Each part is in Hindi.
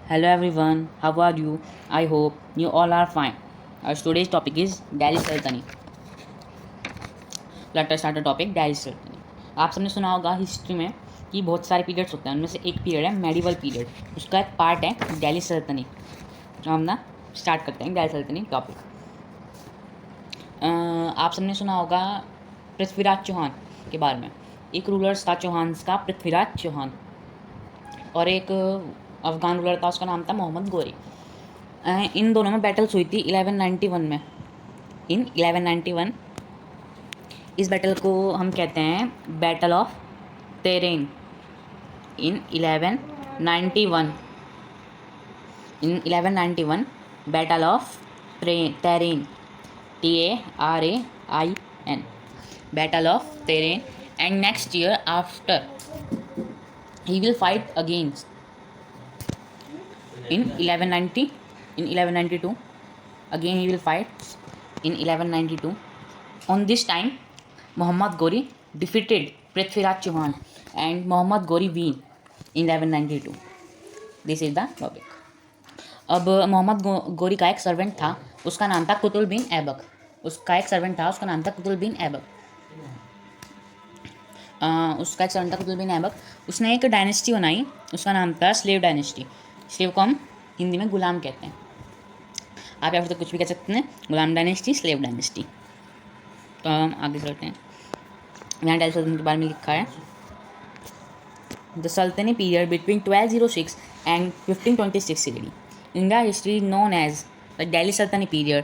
Hello everyone, how are you? I hope you all are fine. Our today's topic is Delhi Sultanate. Let us start the topic Delhi Sultanate. आप सबने सुना होगा हिस्ट्री में कि बहुत सारे पीरियड्स होते हैं, उनमें से एक पीरियड है मेडिवल पीरियड, उसका एक पार्ट है दिल्ली सल्तनत। तो हम ना स्टार्ट करते हैं दिल्ली सल्तनत टॉपिक। आप सबने सुना होगा पृथ्वीराज चौहान के बारे में। एक रूलर था चौहान का, पृथ्वीराज चौहान, और एक अफगान रूलर था, उसका नाम था मोहम्मद गोरी। इन दोनों में बैटल्स हुई थी 1191 में। इन 1191 इस बैटल को हम कहते हैं battle of Tarain. In 1191 battle of Tarain, TARAIN, battle of Tarain. And next year after he will fight against in 1192 again he will fight in 1192. On this time Muhammad Ghori defeated Prithviraj Chauhan and Muhammad Ghori win in 1192. This is the topic. अब मोहम्मद गोरी का एक सर्वेंट था, उसका नाम था कुतुल बिन ऐबक। उसने एक डायनेस्टी बनाई, उसका नाम था स्लेव डायनेस्टी। स्लेव को हम हिंदी में गुलाम कहते हैं, आप या फिर तो कुछ भी कह सकते हैं, गुलाम डायनेस्टी, स्लेव डायनेस्टी। तो हम आगे चलते हैं। यहाँ दिल्ली सल्तनत के बारे में लिखा है, द सल्तनत period between 1206 and 1526 AD। India history known as the Delhi सल्तनत period.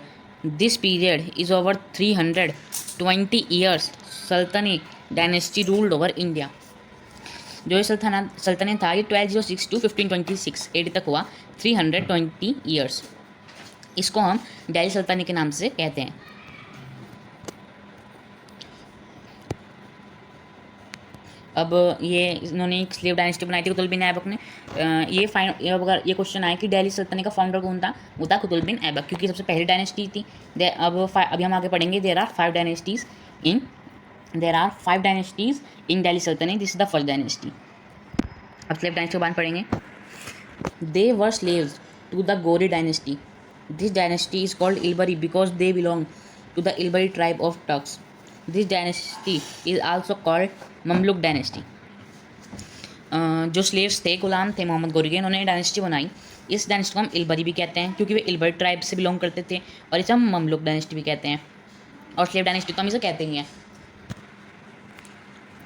This period is over 320 years सल्तनत डायनेस्टी रूल्ड ओवर इंडिया। जो ये सल्तनत था ये 1206 टू 1526 AD तक हुआ, 320 ईयर्स। इसको हम दिल्ली सल्तनत के नाम से कहते हैं। अब ये इन्होंने एक स्लेव डायनेस्टी बनाई थी कुतुब बिन ऐबक ने। अगर ये क्वेश्चन आया कि दिल्ली सल्तनत का फाउंडर कौन था, वो था कुतुब बिन ऐबक, क्योंकि सबसे पहली डायनेस्टी थी। अभी हम आगे पढ़ेंगे, there are five dynasties in Delhi सल्तनत। This is the first dynasty. अब स्लेव डायनेस्टी के बाद पढ़ेंगे। They were slaves to the Ghori dynasty. This dynasty is called Ilbari because they belong to the Ilbari tribe of Turks. This dynasty is also called Mamluk dynasty. जो स्लेव्स थे, गुलाम थे मोहम्मद गोरी के, इन्होंने डायनेस्टी बनाई। इस डायनेस्टी को हम इलबरी भी कहते हैं, क्योंकि वे इलबरी ट्राइब से बिलोंग करते थे, और इसे हम ममलुक डायनेस्टी भी कहते हैं, और स्लेव डायनेस्टी तो हम इसे कहते ही हैं।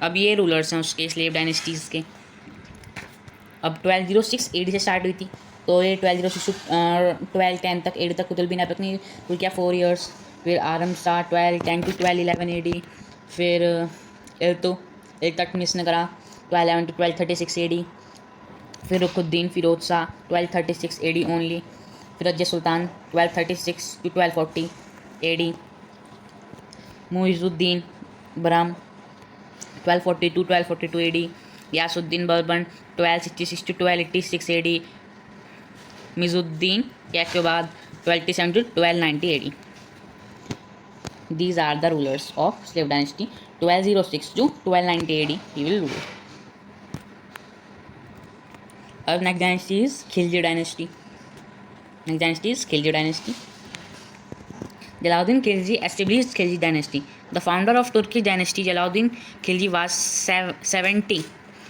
अब ये रूलर्स हैं उसके स्लेव डायनेस्टीज़ के। अब 1206 AD से स्टार्ट हुई थी, तो ये 1206 1210 तक AD तक कुतुब बिन ऐबक ने रूल किया 4 ईयर्स। फिर आरम शाह 1210 टू 1211 AD। फिर इल्तुतमिश ने करा 1211 टू 1236 AD। फिर Rukhuddin Firoz Shah 1236 AD only. Firoz Sultan 1236 to 1240 AD। Muizuddin Bahram 1240 to 1242 AD। Yasuddin Barban 1266 to 1286 AD। Mizuddin के बाद 1287 to 1290 AD। These are the rulers of slave dynasty 1206 to 1290 AD. He will rule. Our next dynasty is Khilji dynasty. Jalaluddin Khilji established Khilji dynasty. The founder of Turkish dynasty, Jalaluddin Khilji, was 70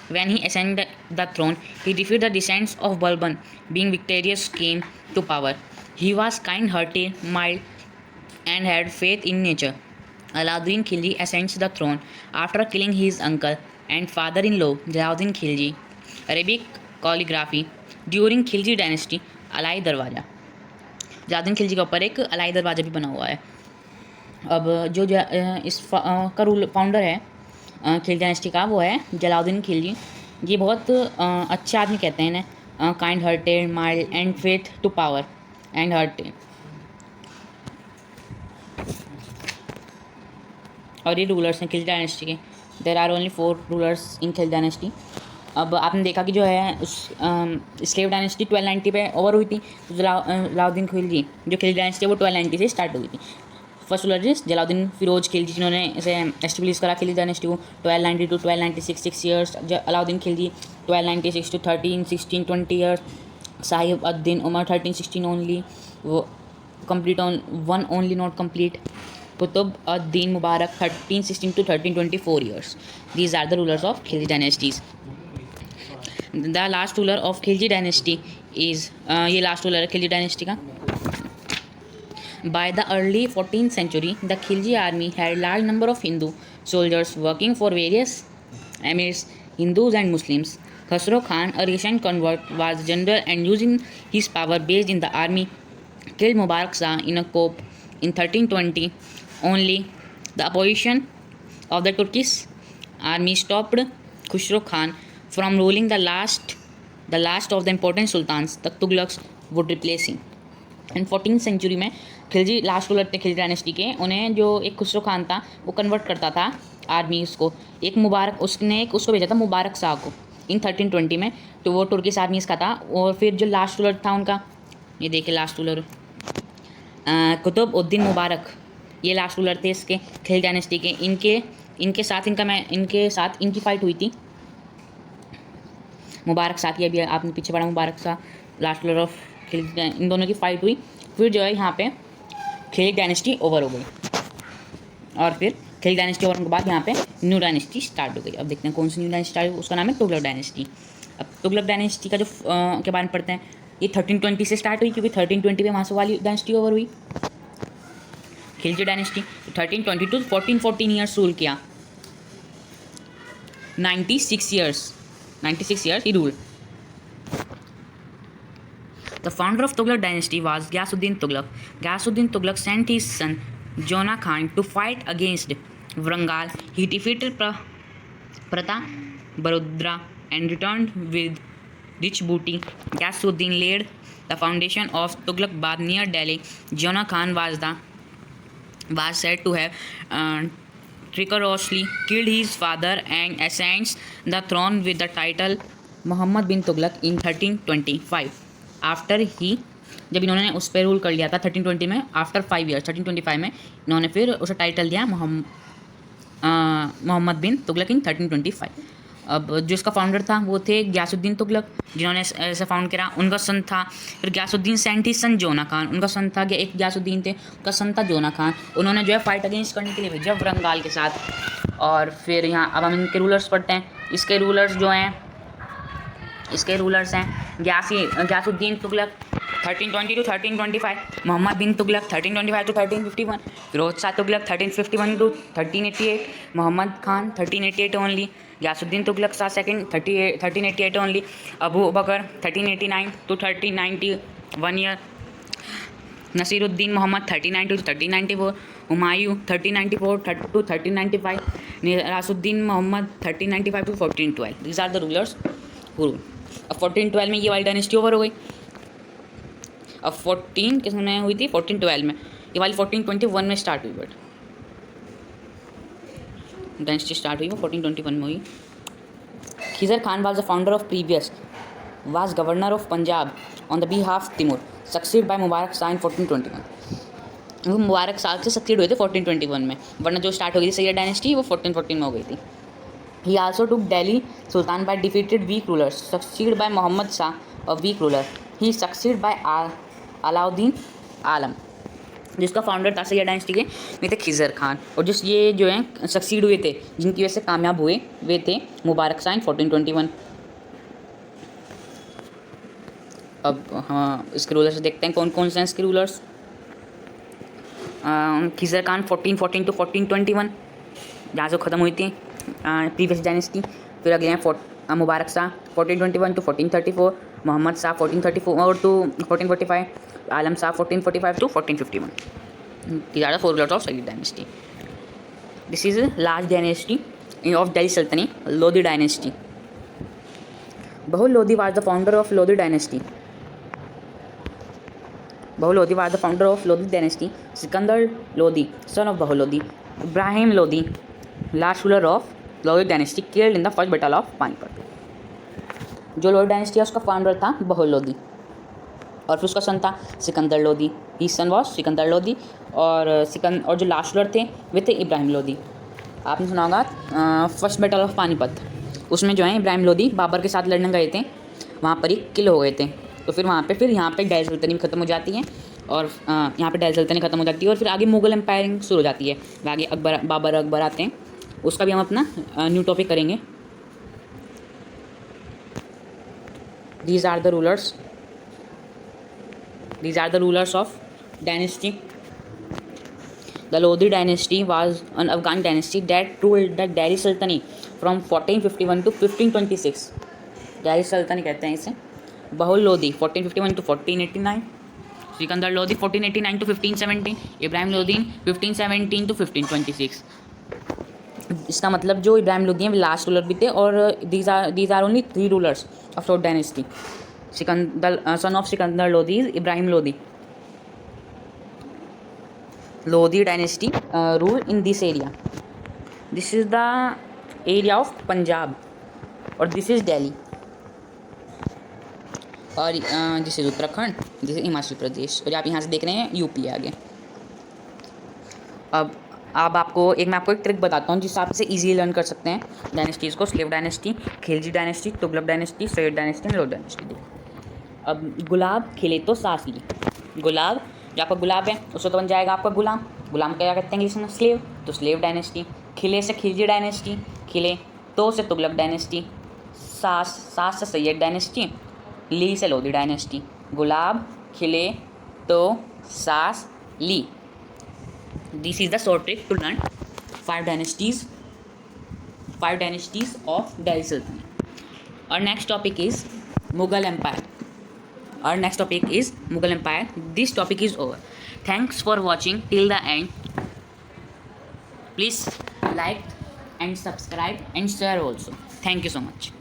when he ascended the throne. He defeated the descendants of Balban, being victorious, came to power. He was kind-hearted, mild, and had faith in nature. Alauddin Khilji ascends the throne after killing his uncle and father-in-law Jalaluddin Khilji. Arabic calligraphy during Khilji dynasty. Alai Darwaza, Jalaluddin Khilji के ऊपर एक अलाई दरवाज़ा भी बना हुआ है। अब जो इस का फाउंडर है खिलजी डायनेस्टी का, वो है जलालुद्दीन खिलजी। ये बहुत अच्छे आदमी कहते हैं इन्हें, kind hearted, mild and faith to power and hearted. और ये रूलर्स हैं खिलजी डायनेस्टी के। There are only 4 rulers in Khilji dynasty. अब आपने देखा कि जो है उस स्लेव डायनेस्टी 1290 पे ओवर हुई थी, तो जलालुद्दीन खिलजी जो खिलजी डायनेस्टी है वो 1290 से स्टार्ट हुई थी। फर्स्ट रूलर जलालुद्दीन फिरोज खिलजी, जिन्होंने इसे एस्टेब्लिश करा खिलजी डायनेस्टी को 1290 to 1296 6 years. Alauddin Khilji 1296 to 13 16 20 years. Sahib ad-Din Umar 1316 only, complete on one only not complete. Qutb ad-Din Mubarak 1316 to 1324 years. These are the rulers of Khilji dynasties. The last ruler of Khilji dynasty is ये last ruler है खिलजी dynasty का. By the early 14th century, the Khilji army had large number of Hindu soldiers working for various emirs, Hindus and Muslims. Khosrow Khan, a recent convert, was general and using his power based in the army, killed Mubarak Shah in a coup in 1320. Only the opposition of the Turkish army stopped Khosrow Khan from ruling the last of the important sultans. The Tughlaqs would replace him. And 14th century में खिलजी लास्ट रूलर थे खिलजी डायनेस्टी के. उन्हें जो एक खुसरो खान था वो कन्वर्ट करता था आर्मी उसको. एक मुबारक उसने एक उसको भेजा था मुबारक शाह को इन 1320 में. तो वो तुर्किश आर्मीज़ का था. और फिर जो लास्ट रूलर था उनका, ये देखिए लास्ट रूलर कुतुब उद्दीन मुबारक, ये लास्ट रूलर थे इसके खिलजी डायनेस्टी के. इनके साथ इनकी फ़ाइट हुई थी मुबारक शाह की. अभी आपने पीछे पढ़ा Mubarak Shah last ruler of Khilji, इन दोनों की फ़ाइट हुई. फिर जो है यहाँ पे खिलजी डायनेस्टी ओवर हो गई. और फिर खिलजी डायनेस्टी ओवर होने के बाद यहाँ पे न्यू डायनेस्टी स्टार्ट हो गई. अब देखते हैं कौन सी न्यू डायनेस्टी स्टार्ट हुई. उसका नाम है तुगलक डायनेस्टी. अब तुगलक डायनेस्टी का जो के बारे में पढ़ते हैं, ये 1320 से स्टार्ट हुई क्योंकि 1320 में वहाँ से वाली डायनेस्टी ओवर हुई Khilji dynasty. 1320 to 1414 years rule किया. 96 years he ruled. The founder of Tughlaq dynasty was Ghiyasuddin Tughlaq. Ghiyasuddin Tughlaq sent his son Jona Khan to fight against Varangal. He defeated Barodra and returned with rich booty. Ghiyasuddin laid the foundation of Tughlaqabad near Delhi. Jona Khan was said to have treacherously killed his father and ascends the throne with the title Muhammad bin Tughlaq in 1325. After he, जब इन्होंने उस पर रूल कर लिया था 1320 में, आफ्टर 5 ईयर्स 1325 में इन्होंने फिर उसे टाइटल दिया मोहम्मद बिन तुगलक इन 1325. अब जो इसका फाउंडर था वो थे गियासुद्दीन तुगलक, जिन्होंने ऐसे फाउंड करा. उनका सन था फिर गियासुद्दीन सेंट ही सन जोना खान. उनका सन था, एक गियासुद्दीन थे, उनका सन था जोना खान. उन्होंने जो है फाइट अगेंस्ट करने के लिए भेजा वरंगाल के साथ. और फिर यहाँ अब हम इनके रूलर्स पढ़ते हैं. इसके रूलर्स हैं Ghiyasuddin Tughlaq 1320 to 1325, Mohammad bin Tughlaq 1325 to 1351, Firoz Shah Tughlaq 1351 to 1388, Mohammad Khan 1388 only, Ghiyasuddin Tughlaq Shah second 1388 only, Abu Bakar 1389 to 1391 year, Nasiruddin Mohammad 1390 to 1394, Humayun 1394 to 1395, Nirasuddin Mohammad 1395 to 1412. These are the rulers who rule. अब 1412 में ये वाली डायनेस्टी ओवर हो गई. अब 14 किस में हुई थी 1412 में, ये वाली 1421 में स्टार्ट हुई. बट डायनेस्टी स्टार्ट हुई वो 1421 में हुई. Khizar Khan was the founder of previous was governor of Punjab on the behalf Timur, succeed by Mubarak Shah in 1421. वो मुबारक शाह से सक्सीड हुए थे 1421 में, वरना जो स्टार्ट हो गई थी सैयद डायनेस्टी वो 1414 में हो गई थी. He also took Delhi Sultan by defeated weak rulers, succeeded by Muhammad Shah, a weak ruler. He succeeded by Alauddin आलम. जिसका फाउंडर था सैयद डायनेस्टी के वे थे खिजर खान. और ये जो हैं सक्सीड हुए थे, जिनकी वजह से कामयाब हुए, वे थे मुबारक शाह इन 1421. अब हाँ इसके रूलर्स देखते हैं कौन कौन से हैं इसके रूलर्स. खिजर खान 1414 to 1421 जहाँ से ख़त्म हुई थी प्रीवियस डायनेस्टी. फिर अगले हैं Mubarak Shah 1421 to 1434, Mohammad Shah 1434 to 1445, Alam Shah 1445 to 1451. These are the 4 rulers of Sayyid dynasty. This is the last dynasty of Delhi Sultanate, Lodi dynasty. Bahul Lodi was the founder of Lodi dynasty. Sikandar Lodi, son of Bahul Lodi. Ibrahim Lodi, last ruler of Lodi dynasty, killed in the first battle of Panipat. जो लोधी डायनेस्टी है उसका फाउंडर था बहुल लोधी, और फिर उसका सन था सिकंदर लोधी. ही सन वॉज सिकंदर लोधी. और जो लास्ट रूलर थे वे थे इब्राहिम लोधी. आपने सुना होगा फर्स्ट बैटल ऑफ पानीपत, उसमें जो है इब्राहिम लोधी बाबर के साथ लड़ने गए थे, वहाँ पर ही किल हो गए थे. तो फिर वहाँ पे फिर यहाँ पे दिल्ली सल्तनत भी ख़त्म हो जाती है और यहाँ पे दिल्ली सल्तनत ख़त्म हो जाती है और फिर आगे मुग़ल एम्पायरिंग शुरू हो जाती है। आगे बाबर अकबर आते हैं, उसका भी हम अपना न्यू टॉपिक करेंगे। These are the rulers of dynasty. The Lodi dynasty was an Afghan dynasty that ruled the Delhi Sultanate from 1451 to 1526. Delhi Sultanate कहते हैं इसे। बहुल Lodhi 1451 to 1489, Sikandar Lodhi 1489 to 1517, Ibrahim Lodhi 1517 to 1526। इसका मतलब जो इब्राहिम लोधी हैं वे लास्ट रूलर भी थे और these are only 3 rulers of Lodhi dynasty. Sikandar son of Sikandar Lodhi is Ibrahim Lodhi. Lodhi dynasty rule in this area. This is the area of Punjab और दिस इज दिल्ली और this is Uttarakhand, this is Himachal Pradesh और आप यहाँ से देख रहे हैं यूपी है आगे। अब मैं आपको एक ट्रिक बताता हूँ जिससे आप इसे ईजिली लर्न कर सकते हैं डायनेस्टीज़ को। Slave dynasty, Khilji dynasty, Tughlaq dynasty, Syed dynasty, Lodhi dynasty. अब गुलाब खिले तो सांस ली। गुलाब, जो आपका गुलाब है उससे तो बन जाएगा आपका गुलाम। गुलाम क्या कहते हैं इंग्लिश में? स्लेव, तो स्लेव डायनेस्टी। खिले से खिलजी डायनेस्टी, खिले तो से तुगलक डायनेस्टी, सास से सैयद डायनेस्टी, ली से लोधी डायनेस्टी। गुलाब, खिले तो सांस ली। This is the short trick to learn 5 dynasties of Delhi Sultanate. Our next topic is Mughal Empire. This topic is over. Thanks for watching till the end. Please like and subscribe and share also. Thank you so much.